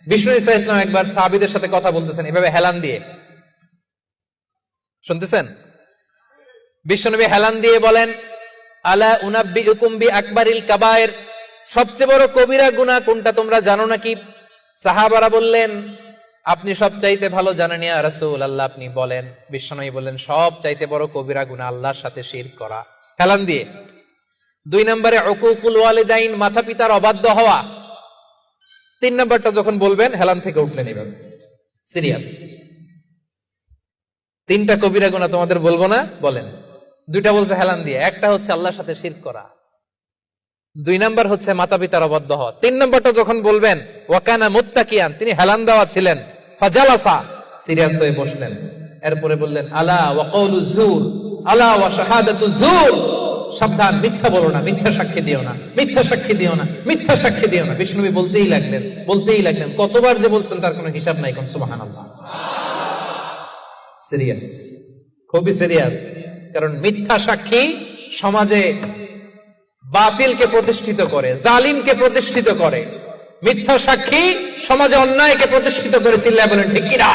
বিষ্ণু ঈসা ইসলাম একবার সাহাবীদের সাথে কথা বলতেছেন এভাবে হেলান দিয়ে, শুনতেছেন? বিশ্বনবী হেলান দিয়ে বলেন, আলা উনাব্বিউকুম বিআকবারিল কাবায়ের, সবচেয়ে বড় কবিরা গুনাহ কোনটা তোমরা জানো নাকি? সাহাবারা বললেন, আপনি সব চাইতে ভালো জানেন ইয়া রাসূলুল্লাহ, আপনি বলেন। বিশ্বনবী বললেন, সব চাইতে বড় কবিরা গুনাহ আল্লাহর সাথে শিরক করা, হেলান দিয়ে। 2 নম্বরে উকুকুল ওয়ালিদাইন, মাতা পিতার অবাধ্য হওয়া। 3 নম্বরটা যখন বলবেন হেলান থেকে উঠলেন এভাবে, সিরিয়াস। 3টা কবিরা গুনাহ তোমাদের বলবো না, বলেন। 2টা বলছে হেলান দিয়ে, একটা হচ্ছে আল্লাহর সাথে শিরক করা, 2 নাম্বার হচ্ছে মাতা পিতার অবাধ্য হওয়া। 3 নম্বরটা যখন বলবেন, ওয়াকানা মুত্তাকিয়ান, তিনি হেলান দেওয়া ছিলেন, ফাজালাসা, সিরিয়াস হয়ে বসলেন। এরপরে বললেন, আলা ওয়া কওলু যুর, আলা ওয়া শাহাদাতু যুর, সাবধান, মিথ্যা বলো না, মিথ্যা সাক্ষী দিও না, মিথ্যা সাক্ষী দিও না, মিথ্যা সাক্ষী দিও না। বিষ্ণুবি বলতেই লাগলেন, কতবার যে বলছেন তার কোনো হিসাব নাই। কোন সুবহানাল্লাহ। সিরিয়াস, খুবই সিরিয়াস। কারণ মিথ্যা সাক্ষী সমাজে বাতিলকে প্রতিষ্ঠিত করে, জালিমকে প্রতিষ্ঠিত করে। মিথ্যা সাক্ষী সমাজে অন্যায়কে প্রতিষ্ঠিত করে। চিল্লায় বলেন ঠিক কিনা?